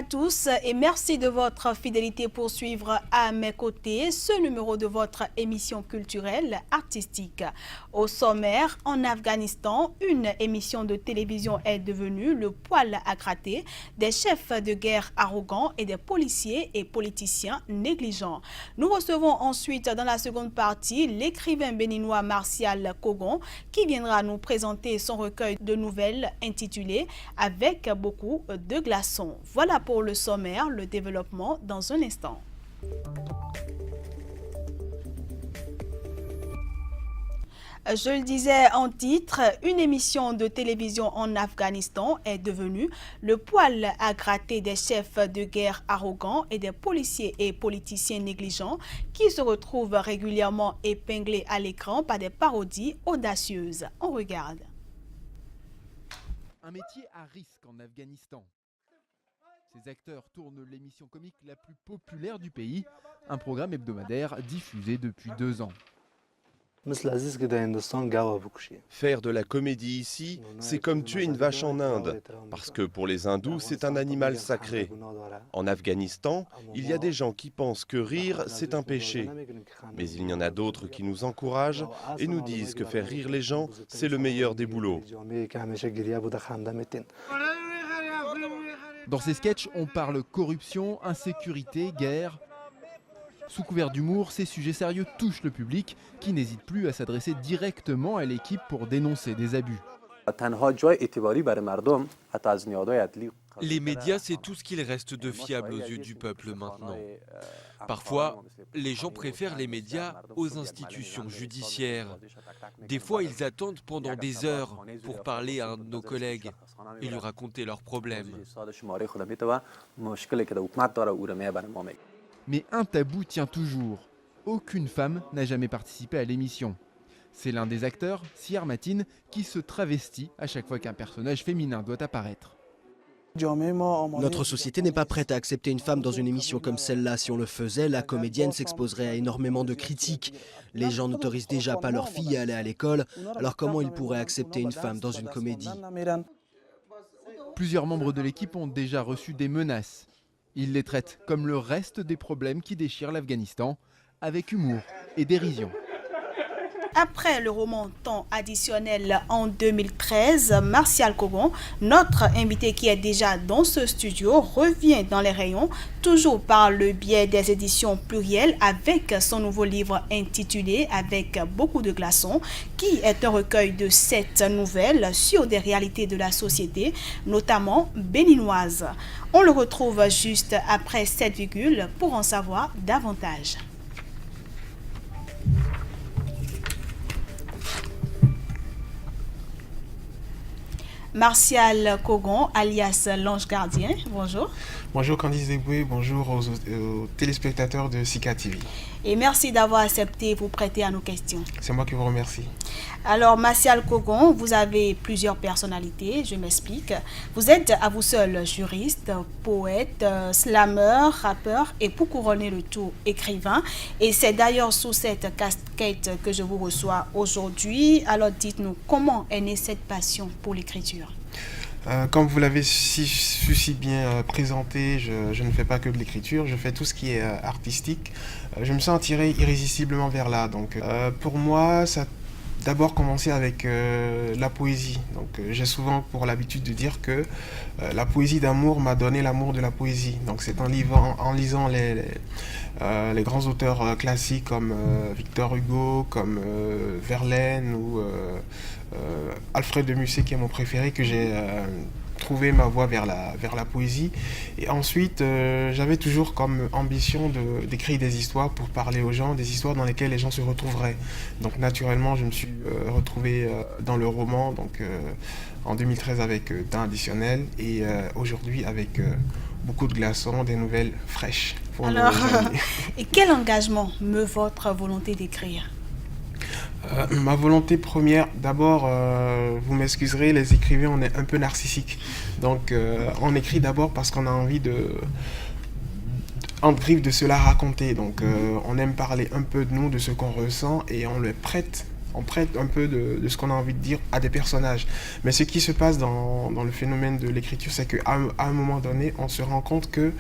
à tous et merci de votre fidélité pour suivre à mes côtés ce numéro de votre émission culturelle artistique. Au sommaire, en Afghanistan, une émission de télévision est devenue le poil à gratter des chefs de guerre arrogants et des policiers et politiciens négligents. Nous recevons ensuite dans la seconde partie l'écrivain béninois Martial Kogon qui viendra nous présenter son recueil de nouvelles intitulé « Avec beaucoup de glaçons ». Voilà pour le sommaire, le développement dans un instant. Je le disais en titre, une émission de télévision en Afghanistan est devenue le poil à gratter des chefs de guerre arrogants et des policiers et politiciens négligents qui se retrouvent régulièrement épinglés à l'écran par des parodies audacieuses. On regarde. Un métier à risque en Afghanistan. Ces acteurs tournent l'émission comique la plus populaire du pays, un programme hebdomadaire diffusé depuis 2 ans. Faire de la comédie ici, c'est comme tuer une vache en Inde, parce que pour les hindous, c'est un animal sacré. En Afghanistan, il y a des gens qui pensent que rire, c'est un péché. Mais il y en a d'autres qui nous encouragent et nous disent que faire rire les gens, c'est le meilleur des boulots. Dans ces sketchs, on parle corruption, insécurité, guerre. Sous couvert d'humour, ces sujets sérieux touchent le public qui n'hésite plus à s'adresser directement à l'équipe pour dénoncer des abus. Les médias, c'est tout ce qu'il reste de fiable aux yeux du peuple maintenant. Parfois, les gens préfèrent les médias aux institutions judiciaires. Des fois, ils attendent pendant des heures pour parler à un de nos collègues et lui raconter leurs problèmes. Mais un tabou tient toujours. Aucune femme n'a jamais participé à l'émission. C'est l'un des acteurs, Siar Matin, qui se travestit à chaque fois qu'un personnage féminin doit apparaître. Notre société n'est pas prête à accepter une femme dans une émission comme celle-là. Si on le faisait, la comédienne s'exposerait à énormément de critiques. Les gens n'autorisent déjà pas leurs filles à aller à l'école, alors comment ils pourraient accepter une femme dans une comédie ? Plusieurs membres de l'équipe ont déjà reçu des menaces. Ils les traitent comme le reste des problèmes qui déchirent l'Afghanistan, avec humour et dérision. Après le roman Temps additionnel en 2013, Martial Kogon, notre invité qui est déjà dans ce studio, revient dans les rayons, toujours par le biais des éditions plurielles, avec son nouveau livre intitulé « Avec beaucoup de glaçons », qui est un recueil de 7 nouvelles sur des réalités de la société, notamment béninoises. On le retrouve juste après cette virgule pour en savoir davantage. Martial Kogon, alias l'Ange Gardien, bonjour. Bonjour Candice Deboué, bonjour aux téléspectateurs de Sika TV. Et merci d'avoir accepté de vous prêter à nos questions. C'est moi qui vous remercie. Alors, Martial Kogon, vous avez plusieurs personnalités, je m'explique. Vous êtes à vous seul juriste, poète, slammer, rappeur et pour couronner le tout, écrivain. Et c'est d'ailleurs sous cette casquette que je vous reçois aujourd'hui. Alors, dites-nous, comment est née cette passion pour l'écriture ? Comme vous l'avez si bien présenté, je ne fais pas que de l'écriture, je fais tout ce qui est artistique. Je me sens attiré irrésistiblement vers là. Donc, pour moi, ça a d'abord commencé avec la poésie. Donc, j'ai souvent pour l'habitude de dire que la poésie d'amour m'a donné l'amour de la poésie. Donc, c'est en lisant les grands auteurs classiques comme Victor Hugo, comme Verlaine ou Alfred de Musset qui est mon préféré que j'ai trouvé ma voie vers la poésie. Et ensuite, j'avais toujours comme ambition d'écrire des histoires pour parler aux gens, des histoires dans lesquelles les gens se retrouveraient. Donc naturellement, je me suis retrouvé dans le roman, donc en 2013 avec Temps additionnel et aujourd'hui avec beaucoup de glaçons, des nouvelles fraîches. Alors, et quel engagement meut votre volonté d'écrire ? Ma volonté première, d'abord, vous m'excuserez, les écrivains, on est un peu narcissiques. Donc, on écrit d'abord parce qu'on a envie de se la raconter. Donc, on aime parler un peu de nous, de ce qu'on ressent, et on le prête on prête un peu de ce qu'on a envie de dire à des personnages. Mais ce qui se passe dans le phénomène de l'écriture, c'est qu'à un moment donné, on se rend compte que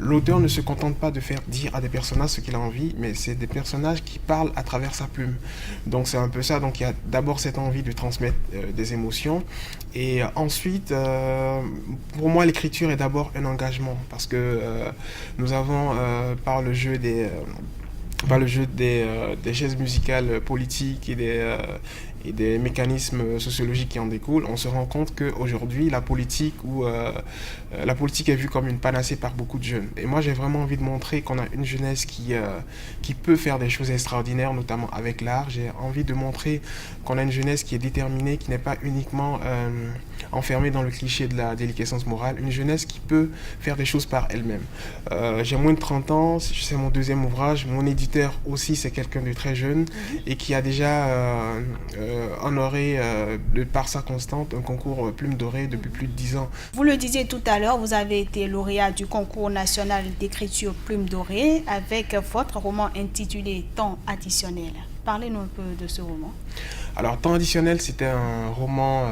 l'auteur ne se contente pas de faire dire à des personnages ce qu'il a envie, mais c'est des personnages qui parlent à travers sa plume. Donc c'est un peu ça. Donc il y a d'abord cette envie de transmettre des émotions. Et ensuite, pour moi, l'écriture est d'abord un engagement. Parce que nous avons, par le jeu des chaises musicales politiques et des mécanismes sociologiques qui en découlent, on se rend compte qu'aujourd'hui, la politique est vue comme une panacée par beaucoup de jeunes. Et moi, j'ai vraiment envie de montrer qu'on a une jeunesse qui peut faire des choses extraordinaires, notamment avec l'art. J'ai envie de montrer qu'on a une jeunesse qui est déterminée, qui n'est pas uniquement enfermée dans le cliché de la déliquescence morale, une jeunesse qui peut faire des choses par elle-même. J'ai moins de 30 ans, c'est mon deuxième ouvrage. Mon éditeur aussi, c'est quelqu'un de très jeune et qui a déjà honoré, par sa constante, un concours Plume Dorée depuis plus de 10 ans. Vous le disiez tout à l'heure, vous avez été lauréat du concours national d'écriture Plume Dorée avec votre roman intitulé Temps additionnel. Parlez-nous un peu de ce roman. Alors, Temps additionnel, c'était un roman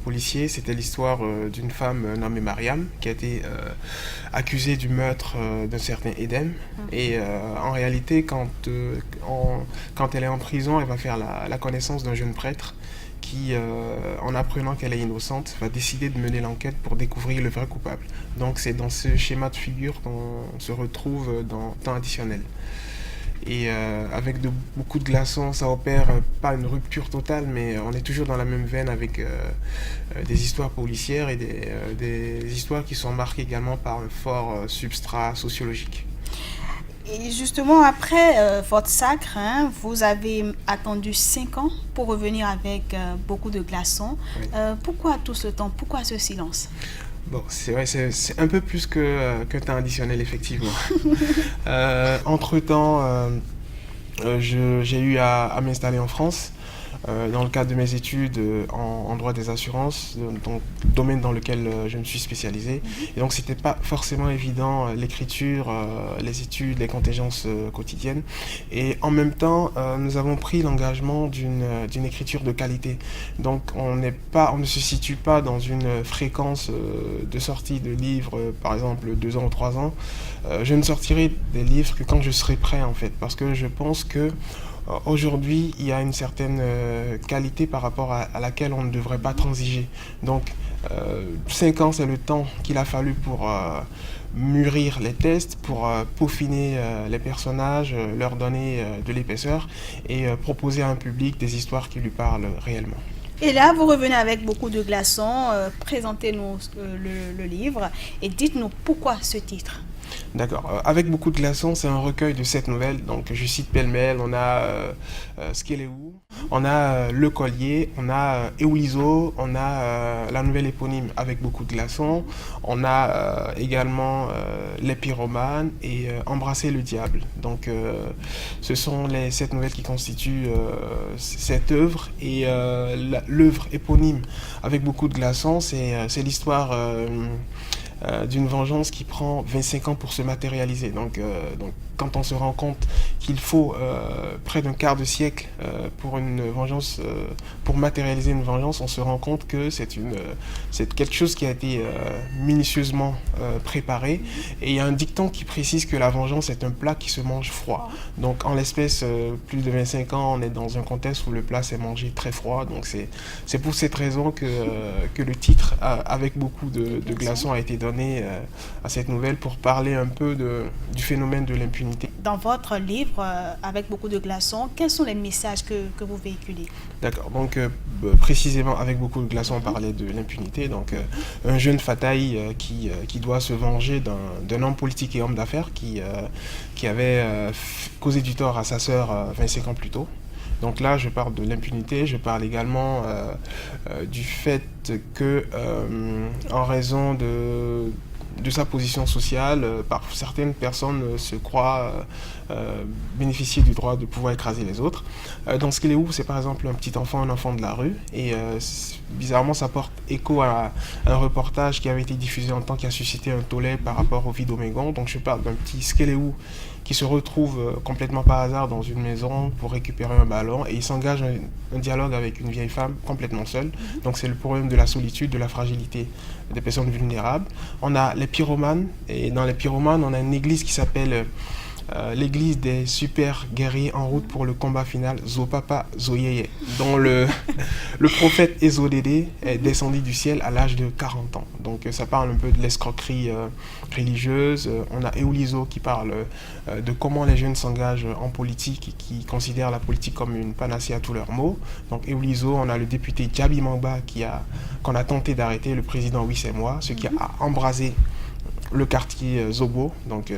policier. C'était l'histoire d'une femme nommée Mariam qui a été accusée du meurtre d'un certain Edem. Et en réalité, quand elle est en prison, elle va faire la connaissance d'un jeune prêtre qui, en apprenant qu'elle est innocente, va décider de mener l'enquête pour découvrir le vrai coupable. Donc, c'est dans ce schéma de figure qu'on se retrouve dans Temps additionnel. Et avec beaucoup de glaçons, ça opère pas une rupture totale, mais on est toujours dans la même veine avec des histoires policières et des histoires qui sont marquées également par un fort substrat sociologique. Et justement, après votre sacre, vous avez attendu 5 ans pour revenir avec beaucoup de glaçons. Oui. Pourquoi tout ce temps? Pourquoi ce silence? Bon, c'est vrai, c'est un peu plus que Temps additionnel, effectivement. Entre-temps, j'ai eu à m'installer en France dans le cadre de mes études en droit des assurances, donc domaine dans lequel je me suis spécialisé. Et donc, c'était pas forcément évident l'écriture, les études, les contingences quotidiennes. Et en même temps, nous avons pris l'engagement d'une écriture de qualité. Donc, on ne se situe pas dans une fréquence de sortie de livres, par exemple 2 ans ou 3 ans. Je ne sortirai des livres que quand je serai prêt, en fait, parce que je pense que aujourd'hui, il y a une certaine qualité par rapport à laquelle on ne devrait pas transiger. Donc, 5 ans, c'est le temps qu'il a fallu pour mûrir les tests, pour peaufiner les personnages, leur donner de l'épaisseur et proposer à un public des histoires qui lui parlent réellement. Et là, vous revenez avec beaucoup de glaçons, présentez-nous le livre et dites-nous pourquoi ce titre. D'accord. Avec beaucoup de glaçons, c'est un recueil de 7 nouvelles. Donc, je cite pêle-mêle. On a Skelewu, on a Le Collier, on a Ewizo, on a la nouvelle éponyme avec beaucoup de glaçons. On a également Les Pyromanes et Embrasser le Diable. Donc, ce sont les 7 nouvelles qui constituent cette œuvre. Et l'œuvre éponyme avec beaucoup de glaçons, c'est l'histoire d'une vengeance qui prend 25 ans pour se matérialiser. Donc quand on se rend compte qu'il faut près d'un quart de siècle pour une vengeance, pour matérialiser une vengeance, on se rend compte que c'est quelque chose qui a été minutieusement préparé. Et il y a un dicton qui précise que la vengeance est un plat qui se mange froid. Donc en l'espèce, plus de 25 ans, on est dans un contexte où le plat s'est mangé très froid. Donc c'est pour cette raison que le titre, avec beaucoup de glaçons, a été donné à cette nouvelle pour parler un peu du phénomène de l'impunité. Dans votre livre, avec beaucoup de glaçons, quels sont les messages que vous véhiculez? D'accord, donc précisément avec beaucoup de glaçons, on parlait de l'impunité. Donc un jeune Fataï qui doit se venger d'un homme politique et homme d'affaires qui avait causé du tort à sa sœur 25 ans plus tôt. Donc là, je parle de l'impunité, je parle également du fait que, en raison de sa position sociale, certaines personnes se croient bénéficier du droit de pouvoir écraser les autres. Dans Skelewu, c'est par exemple un petit enfant, un enfant de la rue, et bizarrement, ça porte écho à un reportage qui avait été diffusé en temps qui a suscité un tollé par rapport au vide Omégon. Donc je parle d'un petit Skelewu qui se retrouve complètement par hasard dans une maison pour récupérer un ballon et il s'engage un dialogue avec une vieille femme complètement seule. Donc c'est le problème de la solitude, de la fragilité des personnes vulnérables. On a les pyromanes et dans les pyromanes on a une église qui s'appelle l'église des super guerriers en route pour le combat final, Zopapa Zoyeye, dont le prophète Ezodédé est descendu du ciel à l'âge de 40 ans. Donc ça parle un peu de l'escroquerie religieuse. On a Eulizo qui parle de comment les jeunes s'engagent en politique et qui considèrent la politique comme une panacée à tous leurs maux. Donc Eulizo, on a le député Djabi Mangba qu'on a tenté d'arrêter, le président Wissem Moi, ce qui a embrasé le quartier Zobo, donc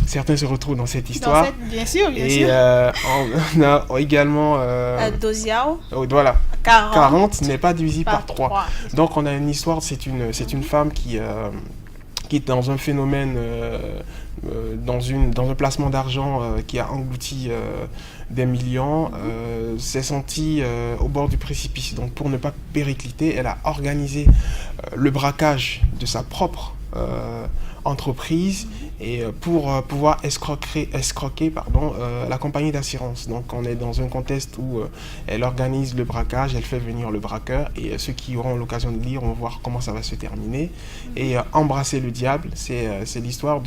certains se retrouvent dans cette histoire. Bien sûr. Et on a également... Dosiao. Voilà, 40 n'est pas divisible par 3. 3. Donc on a une histoire, c'est une femme qui est dans un phénomène, dans un placement d'argent qui a englouti des millions, s'est sentie au bord du précipice. Donc pour ne pas péricliter, elle a organisé le braquage de sa propre entreprise et pour pouvoir escroquer la compagnie d'assurance. Donc on est dans un contexte où elle organise le braquage, elle fait venir le braqueur et ceux qui auront l'occasion de lire vont voir comment ça va se terminer. Et Embrasser le diable, c'est l'histoire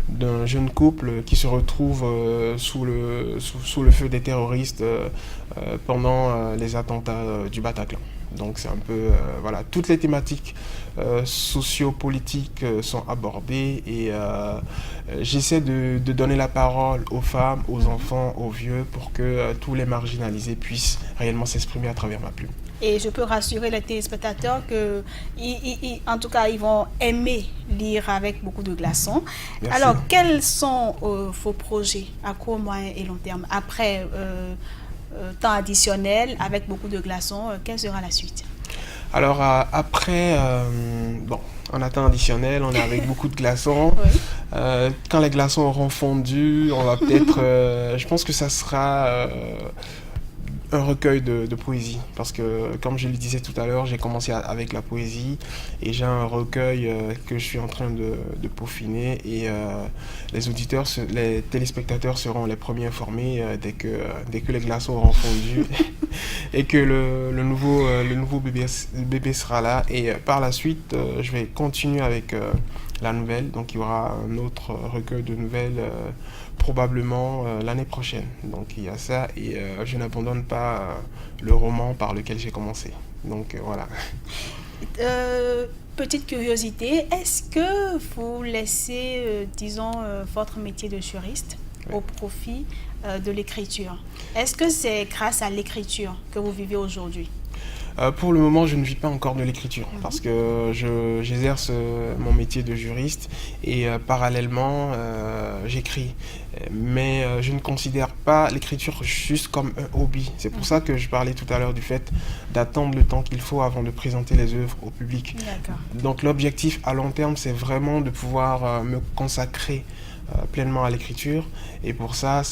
d'un jeune couple qui se retrouve sous le feu des terroristes pendant les attentats du Bataclan. Donc c'est un peu, voilà, toutes les thématiques sociopolitiques sont abordées et j'essaie de donner la parole aux femmes, aux enfants, aux vieux pour que tous les marginalisés puissent réellement s'exprimer à travers ma plume. Et je peux rassurer les téléspectateurs que, en tout cas, ils vont aimer lire avec beaucoup de glaçons. Merci. Alors, quels sont vos projets à court, moyen et long terme après temps additionnel avec beaucoup de glaçons, quelle sera la suite? Alors après, en temps additionnel, on est avec beaucoup de glaçons. Oui. Quand les glaçons auront fondu, on va peut-être, je pense que ça sera un recueil de poésie. Parce que, comme je le disais tout à l'heure, j'ai commencé avec la poésie et j'ai un recueil que je suis en train de peaufiner et les téléspectateurs seront les premiers informés dès que les glaçons auront fondu et que le nouveau bébé sera là. Et par la suite, je vais continuer avec la nouvelle. Donc il y aura un autre recueil de nouvelles probablement l'année prochaine. Donc il y a ça et je n'abandonne pas le roman par lequel j'ai commencé. Donc voilà. Petite curiosité, est-ce que vous laissez, votre métier de juriste au profit de l'écriture? Est-ce que c'est grâce à l'écriture que vous vivez aujourd'hui? Pour le moment, je ne vis pas encore de l'écriture parce que j'exerce mon métier de juriste et parallèlement, j'écris. Mais je ne considère pas l'écriture juste comme un hobby. C'est pour ça que je parlais tout à l'heure du fait d'attendre le temps qu'il faut avant de présenter les œuvres au public. Donc l'objectif à long terme, c'est vraiment de pouvoir me consacrer pleinement à l'écriture et pour ça,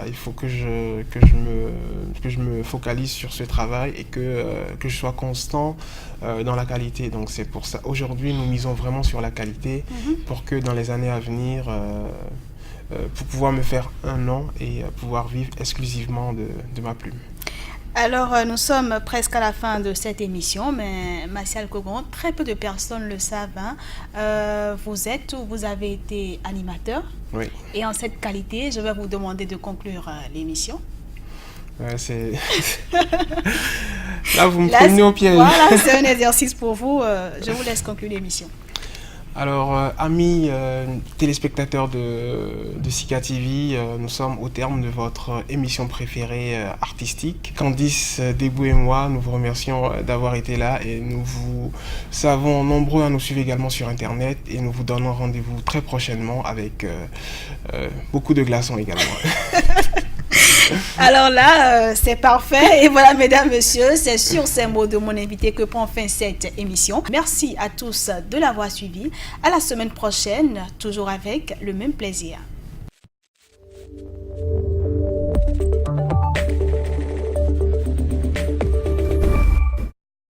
il faut que je me focalise sur ce travail et que je sois constant dans la qualité. Donc c'est pour ça, aujourd'hui nous misons vraiment sur la qualité pour que dans les années à venir, pour pouvoir me faire un nom et pouvoir vivre exclusivement de ma plume. Alors, nous sommes presque à la fin de cette émission, mais Martial Kogon, très peu de personnes le savent. Vous avez été animateur. Oui. Et en cette qualité, je vais vous demander de conclure l'émission. C'est... Là, vous me prenez au piège. Voilà, c'est un exercice pour vous. Je vous laisse conclure l'émission. Alors, amis téléspectateurs de Sika TV, nous sommes au terme de votre émission préférée artistique. Candice Debou et moi, nous vous remercions d'avoir été là et nous vous savons nombreux à nous suivre également sur Internet et nous vous donnons rendez-vous très prochainement avec beaucoup de glaçons également. Alors là, c'est parfait. Et voilà, mesdames, messieurs, c'est sur ces mots de mon invité que prend fin cette émission. Merci à tous de l'avoir suivi. À la semaine prochaine, toujours avec le même plaisir.